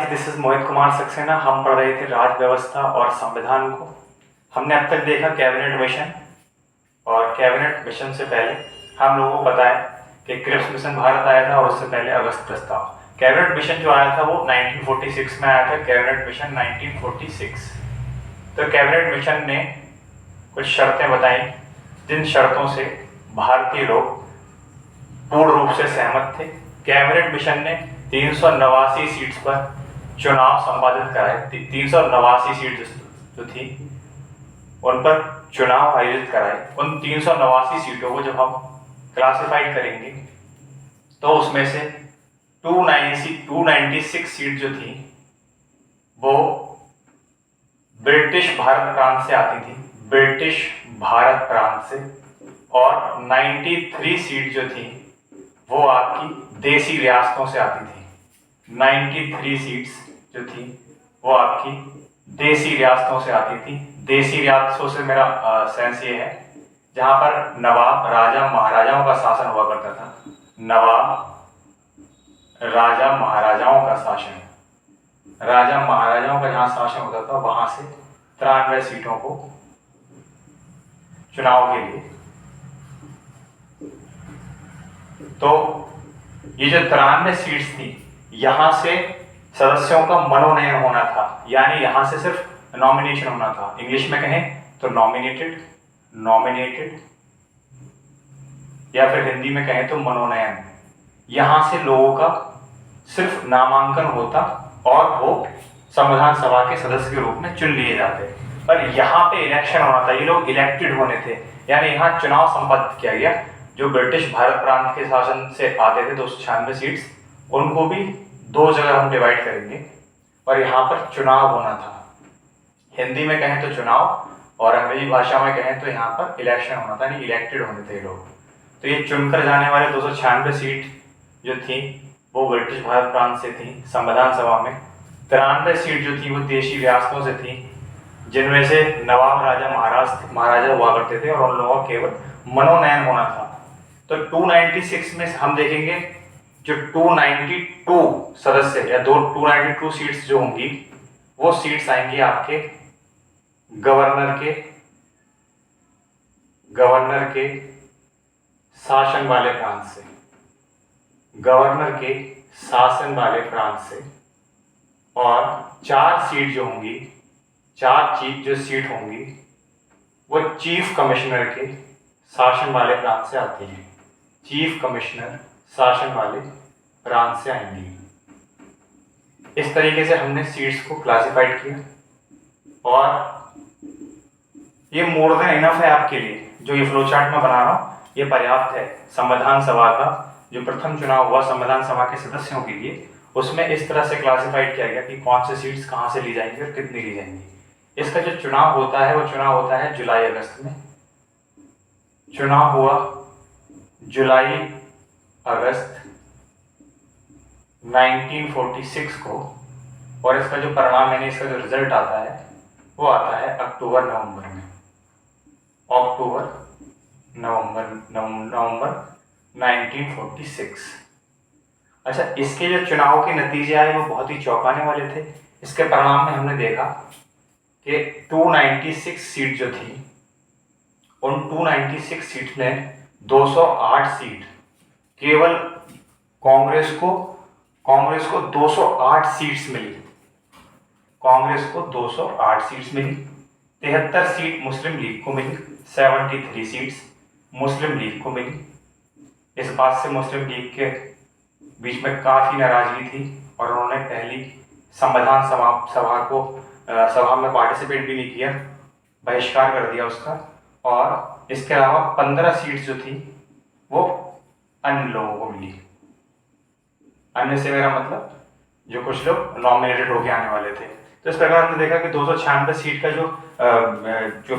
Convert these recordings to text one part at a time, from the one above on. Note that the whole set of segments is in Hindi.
Guys, this is Mohit Kumar Saxena. हम पढ़ रहे थे राज व्यवस्था और संविधान को। हमने अब तक देखा कैबिनेट मिशन, और कैबिनेट मिशन से पहले हम लोगों को बताया कि क्रिप्स मिशन भारत आया था, और उससे पहले अगस्त प्रस्ताव। कैबिनेट मिशन जो आया था वो 1946 में आया था, कैबिनेट मिशन 1946। तो कैबिनेट मिशन ने कुछ शर्तें बताई, जिन शर्तों से भारतीय लोग पूर्ण रूप से सहमत थे। कैबिनेट मिशन ने 389 सीट्स पर चुनाव संपादित कराए। 389 सीट जो थी उन पर चुनाव आयोजित कराए। उन 389 सीटों को जब हम क्लासिफाइड करेंगे तो उसमें से 296 सीट जो थी वो ब्रिटिश भारत प्रांत से आती थी, ब्रिटिश भारत प्रांत से। और 93 सीट जो थी वो आपकी देसी रियासतों से आती थी। 93 सीट्स जो थी वो आपकी देसी रियासतों से आती थी। देसी रियासतों से मेरा सेंस ये है जहां पर नवाब राजा महाराजाओं का शासन हुआ करता था। नवाब राजा महाराजाओं का शासन, राजा महाराजाओं का जहां शासन होता था वहां से 93 सीटों को चुनाव के लिए। तो ये जो 93 सीट्स थी, यहां से सदस्यों का मनोनयन होना था, यानी यहां से सिर्फ नॉमिनेशन होना था। इंग्लिश में कहें तो नॉमिनेटेड, या फिर हिंदी में कहें तो मनोनयन। यहां से लोगों का सिर्फ नामांकन होता और वो संविधान सभा के सदस्य के रूप में चुन लिए जाते। पर यहाँ पे इलेक्शन होना था, ये लोग इलेक्टेड होने थे, यानी यहाँ चुनाव संपादित किया गया। जो ब्रिटिश भारत प्रांत के शासन से आते थे 296 सीट्स, उनको भी दो जगह हम डिवाइड करेंगे, और यहाँ पर चुनाव होना था। हिंदी में कहें तो चुनाव, और अंग्रेजी भाषा में कहें तो यहाँ पर इलेक्शन होना था, यानी इलेक्टेड होने थे लोग। तो ये चुनकर जाने वाले 296 सीट जो थी वो ब्रिटिश भारत प्रांत से थी संविधान सभा में। 93 सीट जो थी वो देशी रियासतों से थी, जिनमें से नवाब राजा महाराजा हुआ करते थे, और उन लोगों का केवल मनोनयन होना था। तो 296 में हम देखेंगे जो 292 सदस्य या 292 सीट्स जो होंगी वो सीट्स आएंगी आपके गवर्नर के शासन वाले प्रांत से, गवर्नर के शासन वाले प्रांत से। और 4 सीट जो होंगी, 4 सीट होंगी वो चीफ कमिश्नर के शासन वाले प्रांत से आती है। चीफ कमिश्नर शासन वाले प्रांत से आएंगी। इस तरीके से हमने सीट्स को क्लासिफाइड किया, और ये मोर देन इनफ है आपके लिए। जो ये फ्लो चार्ट में बना रहा हूं ये पर्याप्त है। संविधान सभा का जो प्रथम चुनाव हुआ संविधान सभा के सदस्यों के लिए, उसमें इस तरह से क्लासिफाइड किया गया कि कौन से सीट्स कहां से ली जाएंगी और कितनी ली जाएंगी। इसका जो चुनाव होता है वो चुनाव होता है जुलाई अगस्त में। चुनाव हुआ जुलाई अगस्त 1946 को, और इसका जो परिणाम यानी इसका जो रिजल्ट आता है वो आता है अक्टूबर नवंबर में। नवंबर 1946। अच्छा, इसके जो चुनाव के नतीजे आए वो बहुत ही चौंकाने वाले थे। इसके परिणाम में हमने देखा कि 296 सीट जो थी, उन 296 सीट में 208 सीट केवल कांग्रेस को 208 सीट्स मिली। कांग्रेस को 208 सीट्स मिली। 73 सीट मुस्लिम लीग को मिली। 73 सीट्स मुस्लिम लीग को मिली। इस बात से मुस्लिम लीग के बीच में काफी नाराजगी थी, और उन्होंने पहली संविधान सभा में पार्टिसिपेट भी नहीं किया, बहिष्कार कर दिया उसका। और इसके अलावा 15 सीट्स जो थी वो अन्य लोगों को मिली। अन्य से मेरा मतलब जो कुछ लोग नॉमिनेटेड होके आने वाले थे। तो इस प्रकार हमने देखा कि 296 सीट का जो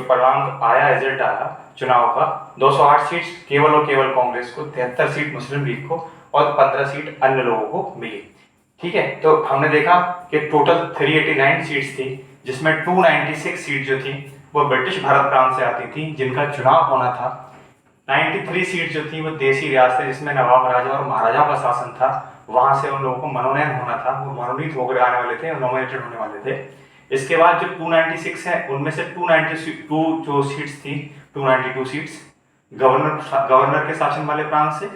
परिणाम आया, रिजल्ट आया चुनाव का, 208 सीट केवल और केवल कांग्रेस को, 73 सीट मुस्लिम लीग को, और 15 सीट अन्य लोगों को मिली। ठीक है, तो हमने देखा कि टोटल 389 सीट्स थी, जिसमें 296 सीट जो थी वो ब्रिटिश भारत प्रांत से आती थी, जिनका चुनाव होना था। 93 सीट जो थी वो देसी रियासतें, जिसमें नवाब राजा और महाराजाओं का शासन था, वहां से उन लोगों को मनोनयन होना था, वो मनोनीत होकर आने वाले थे, नॉमिनेटेड होने वाले थे। इसके बाद जो 296 है उनमें से 292 जो सीट्स थी, 292 सीट्स गवर्नर के शासन वाले प्रांत से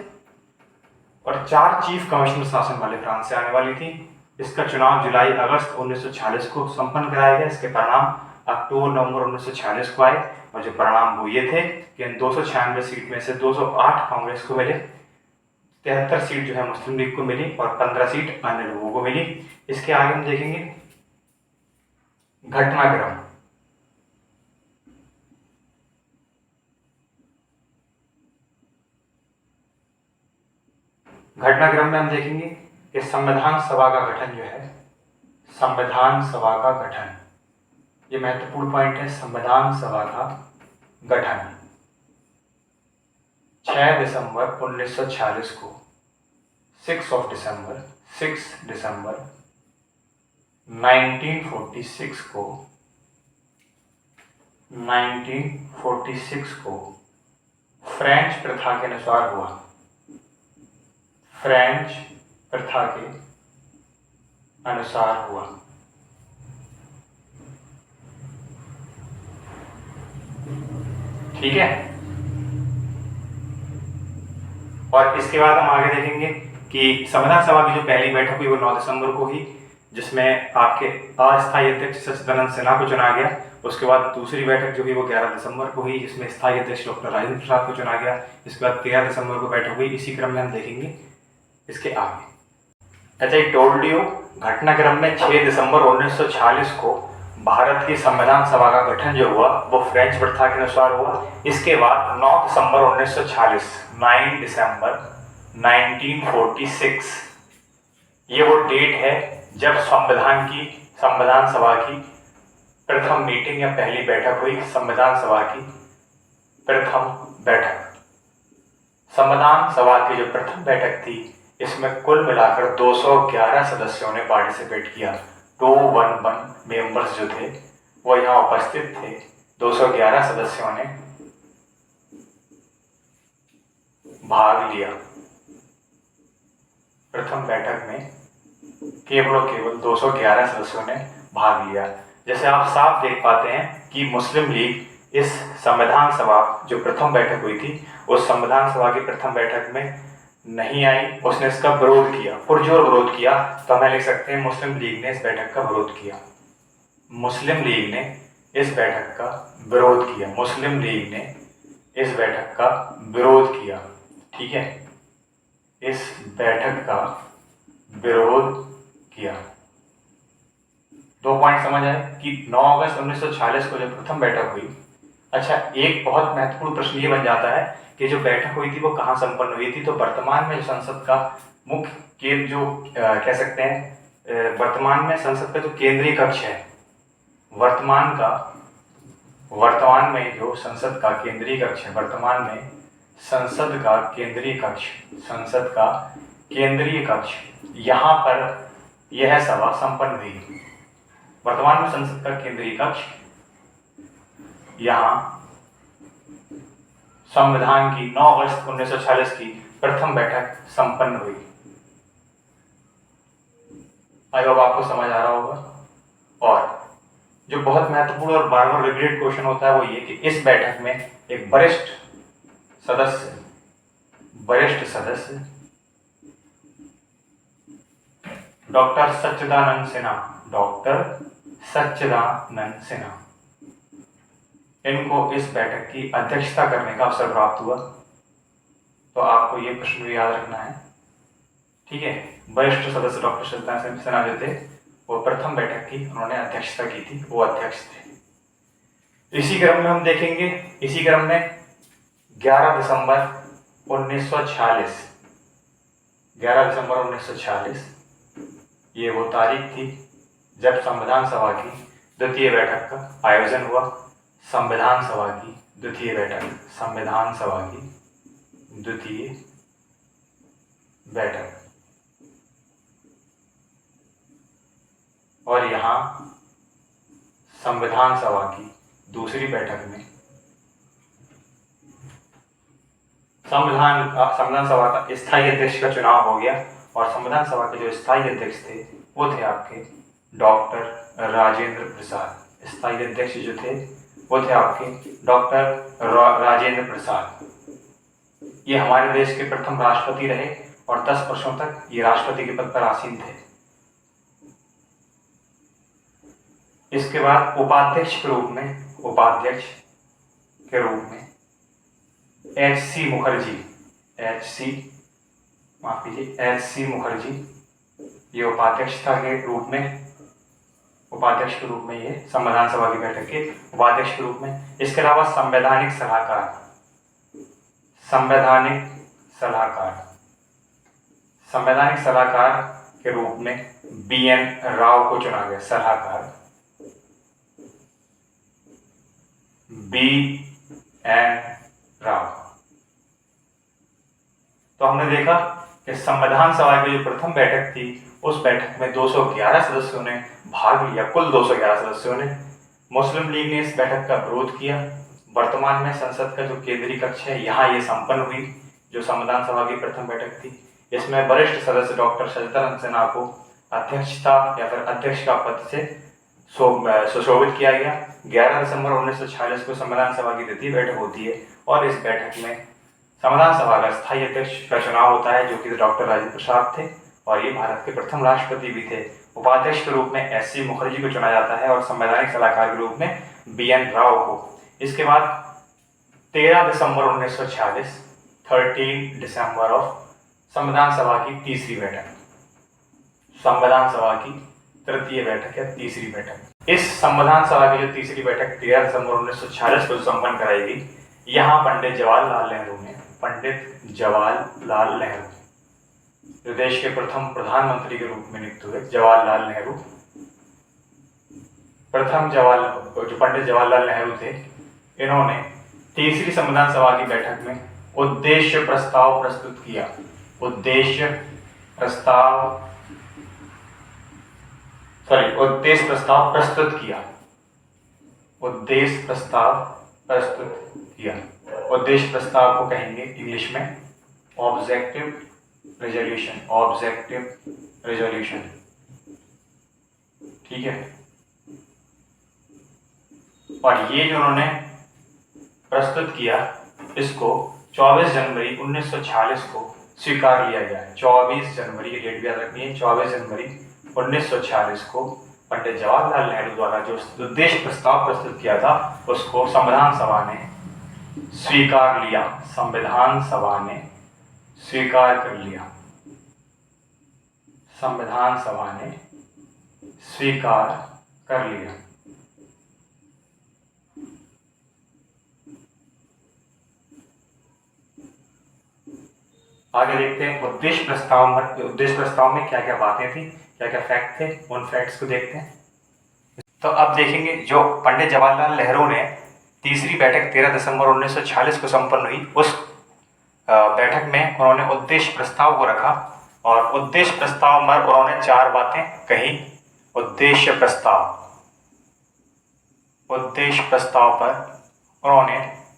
और 4 चीफ कमिश्नर शासन वाले प्रांत से आने वाली थी। इसका चुनाव जुलाई अगस्त 1946 को संपन्न कराया गया। इसके परिणाम अक्टूबर नवंबर 1946 को आए और जो परिणाम वो ये थे कि इन 296 सीट में से 208 कांग्रेस को मिले, 73 सीट जो है मुस्लिम लीग को मिली और 15 सीट अन्य लोगों को मिली। इसके आगे हम देखेंगे घटनाक्रम। घटनाक्रम में हम देखेंगे कि संविधान सभा का गठन जो है, संविधान सभा का गठन, ये महत्वपूर्ण पॉइंट है। संविधान सभा का गठन 6 दिसंबर 1946 को, 6 दिसंबर 1946 को फ्रेंच प्रथा के अनुसार हुआ। फ्रेंच प्रथा के अनुसार हुआ। ठीक है। और इसके बाद हम आगे देखेंगे कि संविधान सभा की जो पहली बैठक हुई वो 9 दिसंबर को हुई, जिसमें आपके अस्थायी अध्यक्ष सच्चिदानंद सिन्हा को चुना गया। उसके बाद दूसरी बैठक जो हुई वो 11 दिसंबर को हुई, जिसमें स्थायी अध्यक्ष डॉक्टर राजेंद्र प्रसाद को चुना गया। इसके बाद 13 दिसंबर को बैठक हुई। इसी क्रम में हम देखेंगे इसके आगे। अच्छा, एक टोल्ड यू, घटनाक्रम में 6 दिसंबर 1946 को भारत की संविधान सभा का गठन जो हुआ वो फ्रेंच प्रथा के अनुसार हुआ। इसके बाद 9 दिसंबर 1946, 9 दिसंबर 1946, ये वो डेट है जब संविधान सभा की प्रथम मीटिंग या पहली बैठक हुई। संविधान सभा की प्रथम बैठक, संविधान सभा की जो प्रथम बैठक थी, इसमें कुल मिलाकर 211 सदस्यों ने पार्टिसिपेट किया। 211 मेंबर्स जो थे वो यहाँ उपस्थित थे। 211 सदस्यों ने भाग लिया। प्रथम बैठक में केवल 211 सदस्यों ने भाग लिया। जैसे आप साफ देख पाते हैं कि मुस्लिम लीग इस संविधान सभा जो प्रथम बैठक हुई थी, उस संविधान सभा की प्रथम बैठक में नहीं आई, उसने इसका विरोध किया, पुरजोर विरोध किया। तो हमें लिख सकते हैं मुस्लिम लीग ने इस बैठक का विरोध किया। मुस्लिम लीग ने इस बैठक का विरोध किया। मुस्लिम लीग ने इस बैठक का विरोध किया। ठीक है, इस बैठक का विरोध किया। 2 पॉइंट समझ आए कि 9 अगस्त 1946 को जब प्रथम बैठक हुई। अच्छा, एक बहुत महत्वपूर्ण प्रश्न ये बन जाता है कि जो बैठक हुई थी वो कहाँ संपन्न हुई थी। तो वर्तमान में जो संसद का मुख्य केंद्र जो कह सकते हैं, वर्तमान में संसद का जो केंद्रीय कक्ष है, वर्तमान में जो संसद का केंद्रीय कक्ष है, वर्तमान में संसद का केंद्रीय कक्ष, यहाँ पर यह सभा संपन्न हुई। वर्तमान में संसद का केंद्रीय कक्ष, यहाँ संविधान की 9 अगस्त 1946 की प्रथम बैठक संपन्न हुई। आई होप आपको समझ आ रहा होगा। और जो बहुत महत्वपूर्ण और बार बार रिपीटेड क्वेश्चन होता है वो ये कि इस बैठक में एक वरिष्ठ सदस्य डॉक्टर सच्चिदानंद सिन्हा, इनको इस बैठक की अध्यक्षता करने का अवसर प्राप्त हुआ। तो आपको ये प्रश्न भी याद रखना है। ठीक है, वरिष्ठ सदस्य डॉक्टर सच्चिदानंद सिन्हा जो थे वो प्रथम बैठक की उन्होंने अध्यक्षता की थी, वो अध्यक्ष थे। इसी क्रम में हम देखेंगे, इसी क्रम में 11 दिसंबर 1946 ये वो तारीख थी जब संविधान सभा की द्वितीय बैठक का आयोजन हुआ। संविधान सभा की द्वितीय बैठक, और यहाँ संविधान सभा की दूसरी बैठक में संविधान सभा का स्थायी अध्यक्ष का चुनाव हो गया और संविधान सभा के जो स्थायी अध्यक्ष थे वो थे आपके डॉक्टर राजेंद्र प्रसाद। स्थायी अध्यक्ष जो थे वो थे आपके डॉक्टर राजेंद्र प्रसाद। ये हमारे देश के प्रथम राष्ट्रपति रहे और 10 वर्षों तक ये राष्ट्रपति के पद पर आसीन थे। इसके बाद उपाध्यक्ष के रूप में एच.सी. मुखर्जी ये उपाध्यक्ष के रूप में ये संविधान सभा की बैठक के उपाध्यक्ष के रूप में। इसके अलावा संवैधानिक सलाहकार के रूप में बी.एन. राव को चुना गया। सलाहकार बी.एन. राव। तो हमने देखा कि संविधान सभा की जो प्रथम बैठक थी उस बैठक में 211 सदस्यों ने भाग लिया। कुल 211 सदस्यों ने। मुस्लिम लीग ने इस बैठक का विरोध किया। वर्तमान में संसद का जो केंद्रीय कक्ष है यहाँ ये संपन्न हुई जो संविधान सभा की प्रथम बैठक थी। इसमें वरिष्ठ सदस्य डॉक्टर शशिधरन सिन्हा को अध्यक्षता या फिर अध्यक्ष का पद से सुशोभित किया गया। 11 दिसंबर 1946 को संविधान सभा की द्वितीय बैठक होती है और इस बैठक में संविधान सभा का स्थायी अध्यक्ष का चुनाव होता है जो कि डॉक्टर राजेंद्र प्रसाद थे और ये भारत के प्रथम राष्ट्रपति भी थे। उपाध्यक्ष के रूप में एच.सी. मुखर्जी को चुना जाता है और संवैधानिक सलाहकार के रूप में बी.एन. राव को। इसके बाद 13 दिसंबर 1946 13 दिसंबर ऑफ संविधान सभा की तीसरी बैठक, संविधान सभा की तृतीय बैठक या तीसरी बैठक। इस संविधान सभा की जो तीसरी बैठक 13 दिसंबर 1946 को संपन्न कराई गई। यहाँ पंडित जवाहरलाल नेहरू जो देश के प्रथम प्रधानमंत्री के रूप में नियुक्त हुए, जवाहरलाल नेहरू, जो पंडित जवाहरलाल नेहरू थे, इन्होंने तीसरी संविधान सभा की बैठक में उद्देश्य प्रस्ताव प्रस्तुत किया। उद्देश्य प्रस्ताव प्रस्तुत किया। उद्देश्य प्रस्ताव को कहेंगे इंग्लिश में ऑब्जेक्टिव रेजोल्यूशन। ठीक है। और ये जो उन्होंने प्रस्तुत किया इसको 24 जनवरी 1946 को स्वीकार लिया गया। 24 जनवरी की डेट भी याद रखनी है। 24 जनवरी 1946 को पंडित जवाहरलाल नेहरू द्वारा जो उद्देश्य प्रस्ताव प्रस्तुत किया था उसको संविधान सभा ने स्वीकार लिया। संविधान सभा ने स्वीकार कर लिया। संविधान सभा ने स्वीकार कर लिया। आगे देखते हैं उद्देश्य प्रस्ताव में क्या क्या बातें थी, क्या क्या फैक्ट थे, उन फैक्ट्स को देखते हैं। तो अब देखेंगे जो पंडित जवाहरलाल नेहरू ने तीसरी बैठक 13 दिसंबर 1946 को संपन्न हुई उस बैठक में उन्होंने उद्देश्य प्रस्ताव को रखा और उद्देश्य प्रस्ताव में उन्होंने 4 बातें कही। उद्देश्य प्रस्ताव पर उन्होंने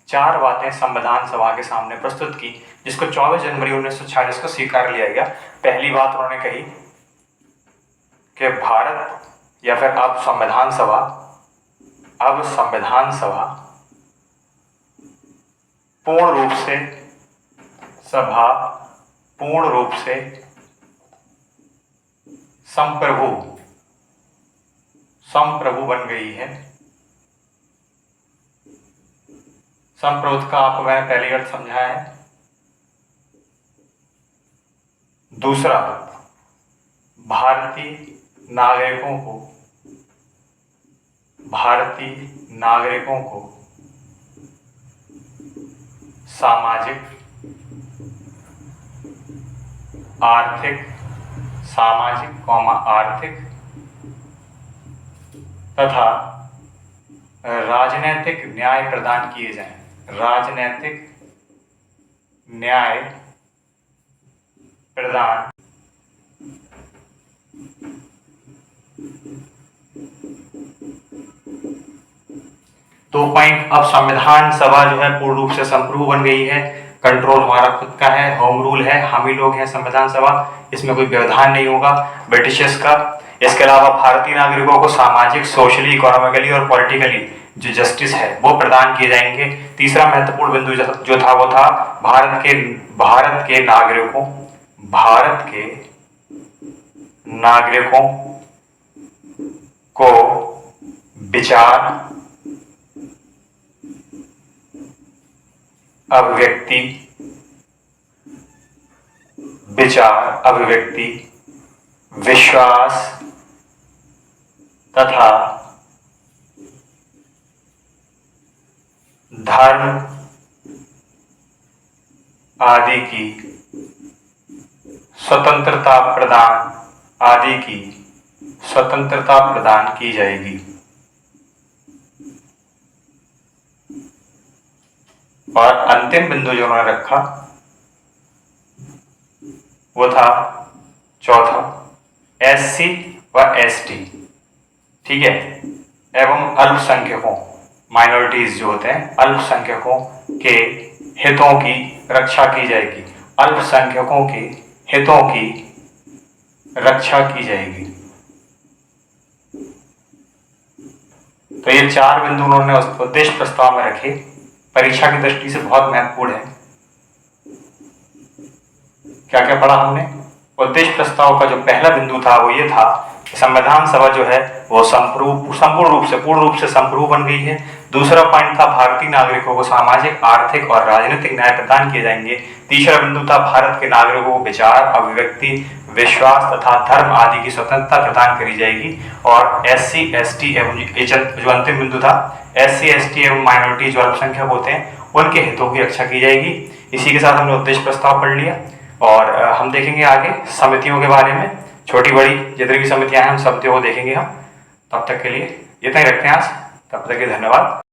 4 बातें संविधान सभा के सामने प्रस्तुत की जिसको 24 जनवरी 1946 को स्वीकार लिया गया। पहली बात उन्होंने कही कि भारत या फिर अब संविधान सभा पूर्ण रूप से संप्रभु बन गई है। संप्रभुत्व का आपको मैंने पहले अर्थ समझाया है। दूसरा, भारतीय नागरिकों को सामाजिक आर्थिक तथा राजनैतिक न्याय प्रदान किए जाएं। राजनैतिक न्याय प्रदान तो पॉइंट। अब संविधान सभा जो है पूर्ण रूप से संप्रभु बन गई है। कंट्रोल हमारा खुद का है, होम रूल है, हम ही लोग हैं संविधान सभा, इसमें कोई व्यवधान नहीं होगा ब्रिटिशर्स का। इसके अलावा भारतीय नागरिकों को सामाजिक, सोशली, इकोनॉमिकली और पॉलिटिकली जो जस्टिस है वो प्रदान किए जाएंगे। तीसरा महत्वपूर्ण बिंदु जो था वो था भारत के नागरिकों को विचार, अभिव्यक्ति, विश्वास तथा धर्म आदि की स्वतंत्रता प्रदान की जाएगी। और अंतिम बिंदु जो उन्होंने रखा वो था चौथा, SC व ST, ठीक है, एवं अल्पसंख्यकों, माइनॉरिटीज जो होते हैं, अल्पसंख्यकों के हितों की रक्षा की जाएगी। अल्पसंख्यकों के हितों की रक्षा की जाएगी। तो ये 4 बिंदु उन्होंने उद्देश्य प्रस्ताव में रखे, परीक्षा की दृष्टि से बहुत महत्वपूर्ण है। क्या क्या पढ़ा हमने? उद्देश्य प्रस्ताव का जो पहला बिंदु था वो ये था कि संविधान सभा जो है वो पूर्ण रूप से संप्रभु बन गई है। दूसरा पॉइंट था भारतीय नागरिकों को सामाजिक, आर्थिक और राजनीतिक न्याय प्रदान किए जाएंगे। तीसरा बिंदु था भारत के नागरिकों को विचार, अभिव्यक्ति, विश्वास तथा धर्म आदि की स्वतंत्रता प्रदान करी जाएगी। और SC, ST एवं जो अंतिम बिंदु था, SC, ST एवं माइनॉरिटी जो अल्पसंख्यक होते हैं उनके हितों की रक्षा की जाएगी। इसी के साथ हमने उद्देश्य प्रस्ताव पढ़ लिया और हम देखेंगे आगे समितियों के बारे में, छोटी बड़ी जितनी भी समितियां हैं हम समितियों को देखेंगे हम। तब तक के लिए इतना ही रखते हैं आज, तब तक के धन्यवाद।